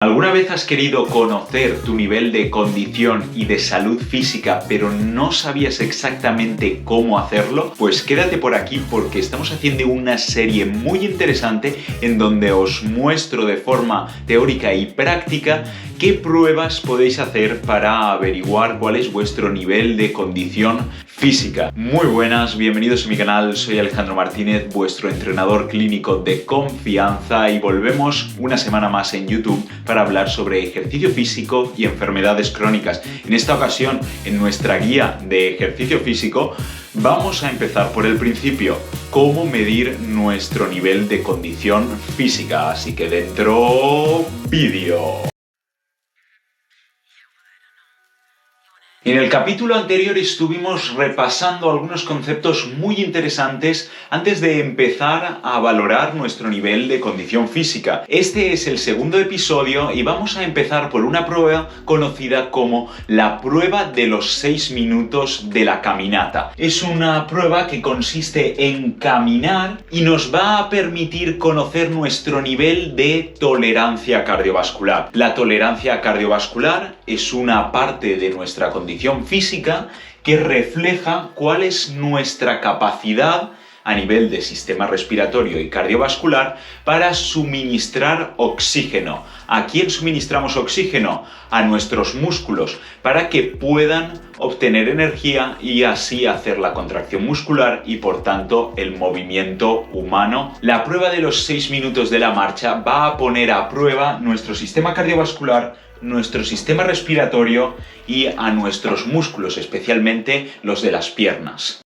¿Alguna vez has querido conocer tu nivel de condición y de salud física, pero no sabías exactamente cómo hacerlo? Pues quédate por aquí porque estamos haciendo una serie muy interesante en donde os muestro de forma teórica y práctica qué pruebas podéis hacer para averiguar cuál es vuestro nivel de condición física. Muy buenas, bienvenidos a mi canal, soy Alejandro Martínez, vuestro entrenador clínico de confianza y volvemos una semana más en YouTube para hablar sobre ejercicio físico y enfermedades crónicas. En esta ocasión, en nuestra guía de ejercicio físico, vamos a empezar por el principio, cómo medir nuestro nivel de condición física. Así que dentro, vídeo. En el capítulo anterior estuvimos repasando algunos conceptos muy interesantes antes de empezar a valorar nuestro nivel de condición física. Este es el segundo episodio y vamos a empezar por una prueba conocida como la prueba de los 6 minutos de la caminata. Es una prueba que consiste en caminar y nos va a permitir conocer nuestro nivel de tolerancia cardiovascular. La tolerancia cardiovascular es una parte de nuestra condición física que refleja cuál es nuestra capacidad a nivel de sistema respiratorio y cardiovascular para suministrar oxígeno. ¿A quién suministramos oxígeno? A nuestros músculos, para que puedan obtener energía y así hacer la contracción muscular y por tanto el movimiento humano. La prueba de los 6 minutos de la marcha va a poner a prueba nuestro sistema cardiovascular, nuestro sistema respiratorio y a nuestros músculos, especialmente los de las piernas.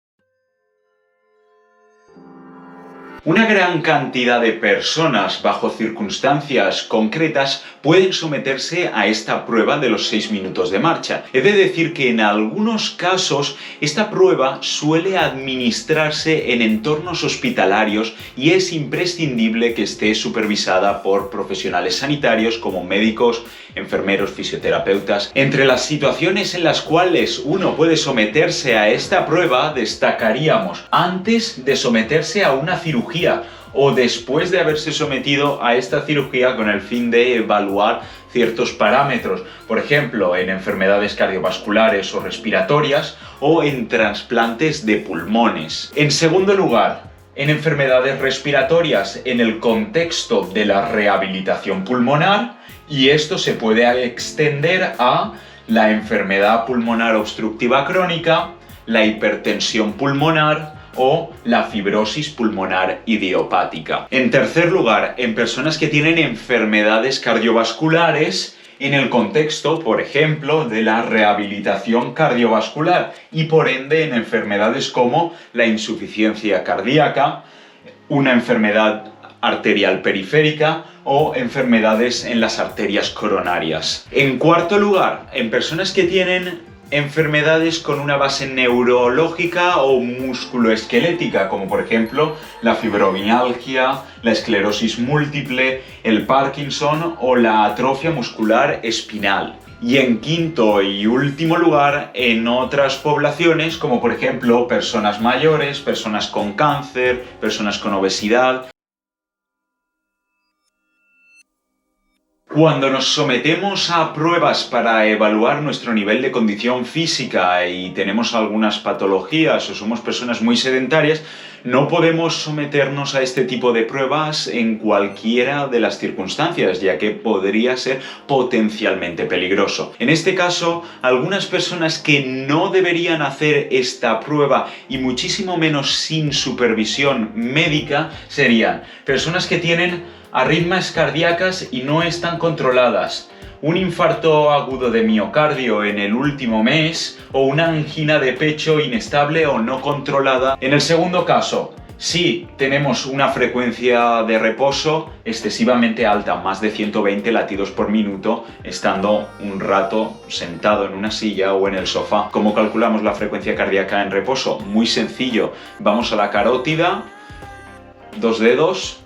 Una gran cantidad de personas, bajo circunstancias concretas, pueden someterse a esta prueba de los 6 minutos de marcha. He de decir que en algunos casos esta prueba suele administrarse en entornos hospitalarios y es imprescindible que esté supervisada por profesionales sanitarios como médicos, enfermeros, fisioterapeutas. Entre las situaciones en las cuales uno puede someterse a esta prueba destacaríamos antes de someterse a una cirugía o después de haberse sometido a esta cirugía con el fin de evaluar ciertos parámetros, por ejemplo, en enfermedades cardiovasculares o respiratorias o en trasplantes de pulmones. En segundo lugar, en enfermedades respiratorias en el contexto de la rehabilitación pulmonar, y esto se puede extender a la enfermedad pulmonar obstructiva crónica, la hipertensión pulmonar o la fibrosis pulmonar idiopática. En tercer lugar, en personas que tienen enfermedades cardiovasculares en el contexto, por ejemplo, de la rehabilitación cardiovascular y por ende en enfermedades como la insuficiencia cardíaca, una enfermedad arterial periférica o enfermedades en las arterias coronarias. En cuarto lugar, en personas que tienen enfermedades con una base neurológica o musculoesquelética, como por ejemplo la fibromialgia, la esclerosis múltiple, el Parkinson o la atrofia muscular espinal. Y en quinto y último lugar, en otras poblaciones, como por ejemplo personas mayores, personas con cáncer, personas con obesidad. Cuando nos sometemos a pruebas para evaluar nuestro nivel de condición física y tenemos algunas patologías o somos personas muy sedentarias, no podemos someternos a este tipo de pruebas en cualquiera de las circunstancias, ya que podría ser potencialmente peligroso. En este caso, algunas personas que no deberían hacer esta prueba y muchísimo menos sin supervisión médica serían personas que tienen arritmias cardíacas y no están controladas, un infarto agudo de miocardio en el último mes o una angina de pecho inestable o no controlada. En el segundo caso, si tenemos una frecuencia de reposo excesivamente alta, más de 120 latidos por minuto, estando un rato sentado en una silla o en el sofá. ¿Cómo calculamos la frecuencia cardíaca en reposo? Muy sencillo, vamos a la carótida, 2 dedos,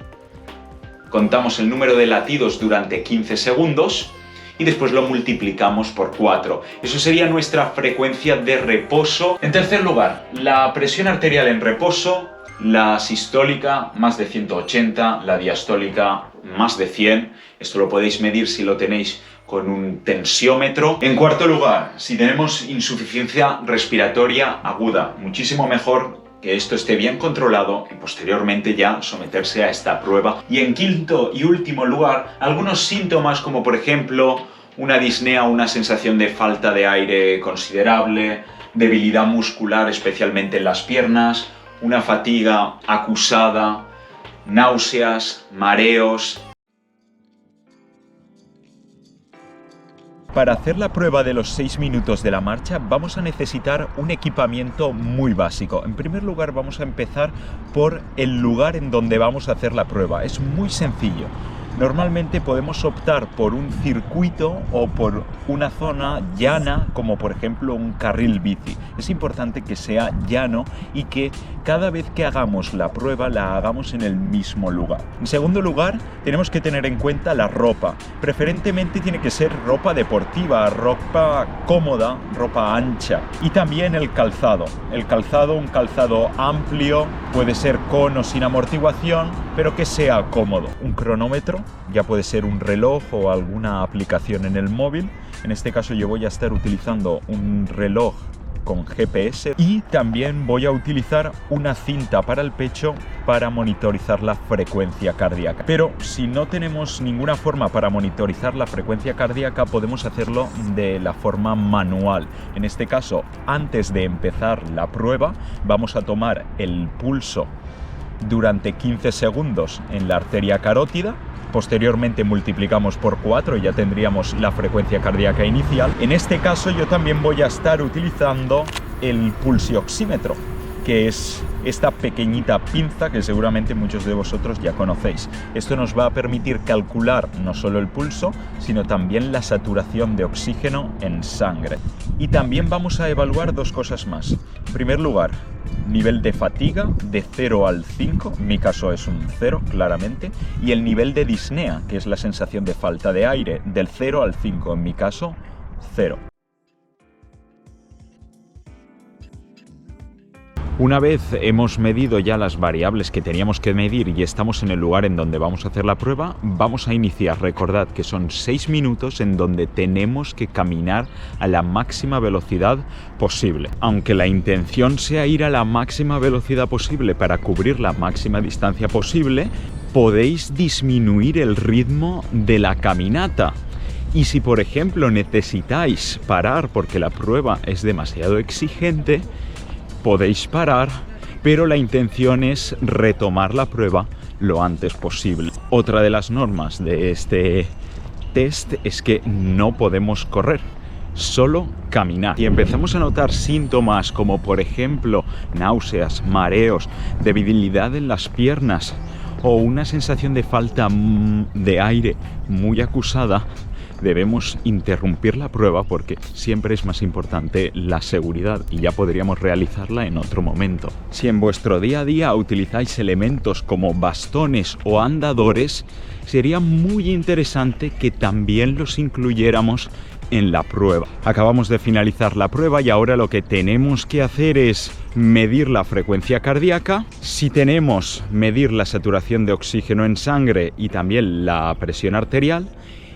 contamos el número de latidos durante 15 segundos y después lo multiplicamos por 4. Eso sería nuestra frecuencia de reposo. En tercer lugar, la presión arterial en reposo, la sistólica más de 180, la diastólica más de 100. Esto lo podéis medir si lo tenéis con un tensiómetro. En cuarto lugar, si tenemos insuficiencia respiratoria aguda, muchísimo mejor que esto esté bien controlado y posteriormente ya someterse a esta prueba. Y en quinto y último lugar, algunos síntomas como por ejemplo una disnea o una sensación de falta de aire considerable, debilidad muscular especialmente en las piernas, una fatiga acusada, náuseas, mareos. Para hacer la prueba de los 6 minutos de la marcha vamos a necesitar un equipamiento muy básico. En primer lugar vamos a empezar por el lugar en donde vamos a hacer la prueba. Es muy sencillo. Normalmente podemos optar por un circuito o por una zona llana, como por ejemplo un carril bici. Es importante que sea llano y que cada vez que hagamos la prueba la hagamos en el mismo lugar. En segundo lugar, tenemos que tener en cuenta la ropa. Preferentemente tiene que ser ropa deportiva, ropa cómoda, ropa ancha. Y también el calzado. Un calzado amplio, puede ser con o sin amortiguación, pero que sea cómodo. Un cronómetro, ya puede ser un reloj o alguna aplicación en el móvil. En este caso yo voy a estar utilizando un reloj con GPS y también voy a utilizar una cinta para el pecho para monitorizar la frecuencia cardíaca. Pero si no tenemos ninguna forma para monitorizar la frecuencia cardíaca, podemos hacerlo de la forma manual. En este caso, antes de empezar la prueba, vamos a tomar el pulso durante 15 segundos en la arteria carótida. Posteriormente multiplicamos por 4 y ya tendríamos la frecuencia cardíaca inicial. En este caso yo también voy a estar utilizando el pulsioxímetro, que es esta pequeñita pinza que seguramente muchos de vosotros ya conocéis. Esto nos va a permitir calcular no solo el pulso, sino también la saturación de oxígeno en sangre. Y también vamos a evaluar dos cosas más. En primer lugar, nivel de fatiga de 0 al 5, en mi caso es un 0 claramente, y el nivel de disnea, que es la sensación de falta de aire, del 0 al 5, en mi caso 0. Una vez hemos medido ya las variables que teníamos que medir y estamos en el lugar en donde vamos a hacer la prueba, vamos a iniciar. Recordad que son 6 minutos en donde tenemos que caminar a la máxima velocidad posible. Aunque la intención sea ir a la máxima velocidad posible para cubrir la máxima distancia posible, podéis disminuir el ritmo de la caminata. Y si por ejemplo necesitáis parar porque la prueba es demasiado exigente, podéis parar, pero la intención es retomar la prueba lo antes posible. Otra de las normas de este test es que no podemos correr, solo caminar. Si empezamos a notar síntomas como por ejemplo náuseas, mareos, debilidad en las piernas o una sensación de falta de aire muy acusada, debemos interrumpir la prueba porque siempre es más importante la seguridad y ya podríamos realizarla en otro momento. Si en vuestro día a día utilizáis elementos como bastones o andadores, sería muy interesante que también los incluyéramos en la prueba. Acabamos de finalizar la prueba y ahora lo que tenemos que hacer es medir la frecuencia cardíaca. Si tenemos, medir la saturación de oxígeno en sangre y también la presión arterial.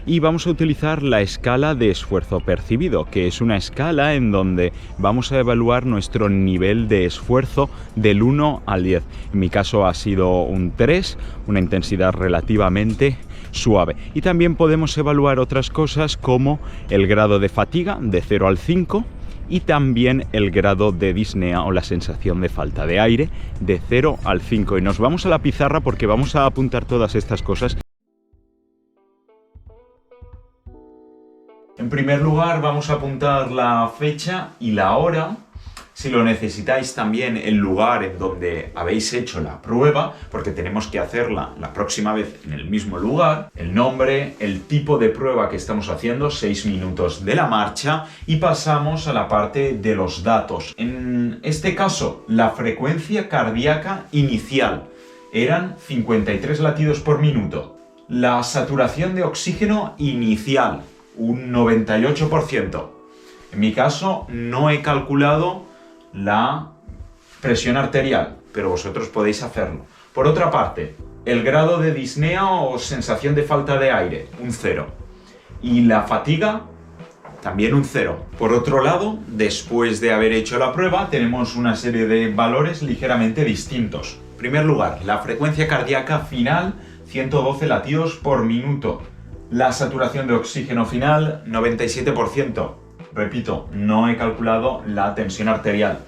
Y vamos a utilizar la escala de esfuerzo percibido, que es una escala en donde vamos a evaluar nuestro nivel de esfuerzo del 1 al 10. En mi caso ha sido un 3, una intensidad relativamente suave. Y también podemos evaluar otras cosas como el grado de fatiga de 0 al 5 y también el grado de disnea o la sensación de falta de aire de 0 al 5. Y nos vamos a la pizarra porque vamos a apuntar todas estas cosas. En primer lugar vamos a apuntar la fecha y la hora, si lo necesitáis también el lugar en donde habéis hecho la prueba, porque tenemos que hacerla la próxima vez en el mismo lugar, el nombre, el tipo de prueba que estamos haciendo, 6 minutos de la marcha, y pasamos a la parte de los datos. En este caso, la frecuencia cardíaca inicial eran 53 latidos por minuto. La saturación de oxígeno inicial, un 98%. En mi caso no he calculado la presión arterial, pero vosotros podéis hacerlo. Por otra parte, el grado de disnea o sensación de falta de aire, un 0. Y la fatiga, también un 0. Por otro lado, después de haber hecho la prueba, tenemos una serie de valores ligeramente distintos. En primer lugar, la frecuencia cardíaca final, 112 latidos por minuto. La saturación de oxígeno final, 97%. Repito, no he calculado la tensión arterial.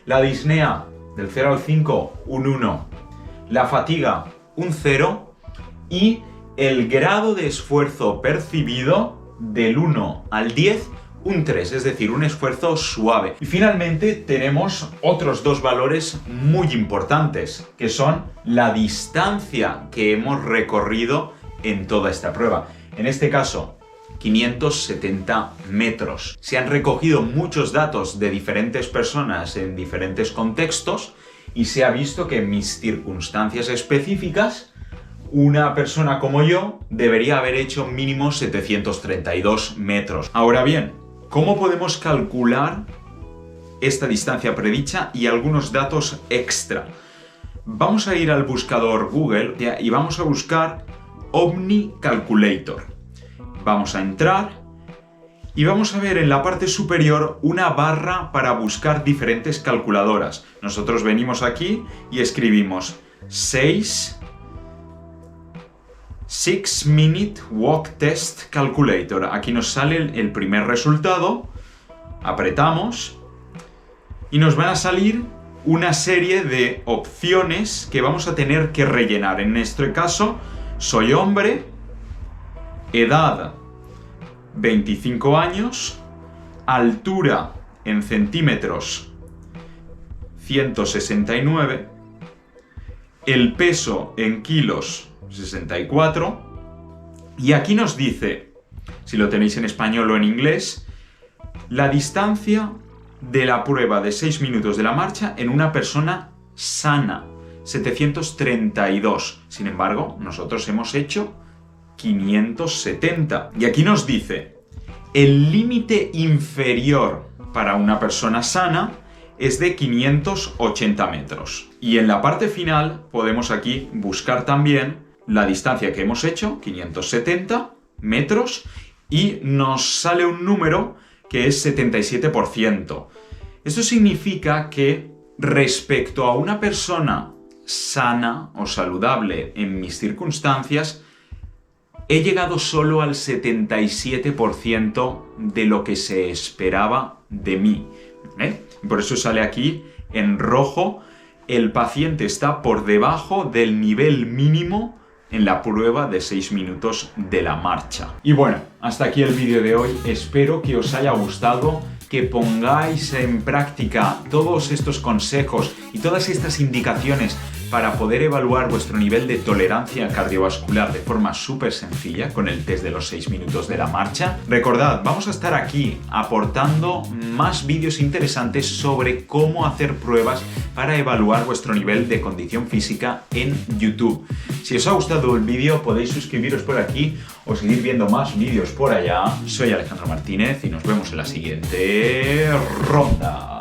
La disnea, del 0 al 5, un 1. La fatiga, un 0. Y el grado de esfuerzo percibido, del 1 al 10, un 3, es decir, un esfuerzo suave. Y finalmente tenemos otros dos valores muy importantes, que son la distancia que hemos recorrido en toda esta prueba. En este caso, 570 metros. Se han recogido muchos datos de diferentes personas en diferentes contextos y se ha visto que en mis circunstancias específicas, una persona como yo debería haber hecho mínimo 732 metros. Ahora bien, ¿cómo podemos calcular esta distancia predicha y algunos datos extra? Vamos a ir al buscador Google y vamos a buscar Omni Calculator. Vamos a entrar y vamos a ver en la parte superior una barra para buscar diferentes calculadoras. Nosotros venimos aquí y escribimos 6 Minute Walk Test Calculator. Aquí nos sale el primer resultado, apretamos y nos van a salir una serie de opciones que vamos a tener que rellenar. En nuestro caso, soy hombre, edad 25 años, altura en centímetros 169, el peso en kilos 64, y aquí nos dice, si lo tenéis en español o en inglés, la distancia de la prueba de 6 minutos de la marcha en una persona sana, 732. Sin embargo, nosotros hemos hecho 570. Y aquí nos dice, el límite inferior para una persona sana es de 580 metros. Y en la parte final podemos aquí buscar también la distancia que hemos hecho, 570 metros, y nos sale un número que es 77%. Esto significa que respecto a una persona sana o saludable en mis circunstancias, he llegado solo al 77% de lo que se esperaba de mí. Por eso sale aquí en rojo, el paciente está por debajo del nivel mínimo en la prueba de 6 minutos de la marcha. Y bueno, hasta aquí el vídeo de hoy. Espero que os haya gustado, que pongáis en práctica todos estos consejos y todas estas indicaciones para poder evaluar vuestro nivel de tolerancia cardiovascular de forma súper sencilla con el test de los 6 minutos de la marcha. Recordad, vamos a estar aquí aportando más vídeos interesantes sobre cómo hacer pruebas para evaluar vuestro nivel de condición física en YouTube. Si os ha gustado el vídeo, podéis suscribiros por aquí o seguir viendo más vídeos por allá. Soy Alejandro Martínez y nos vemos en la siguiente ronda.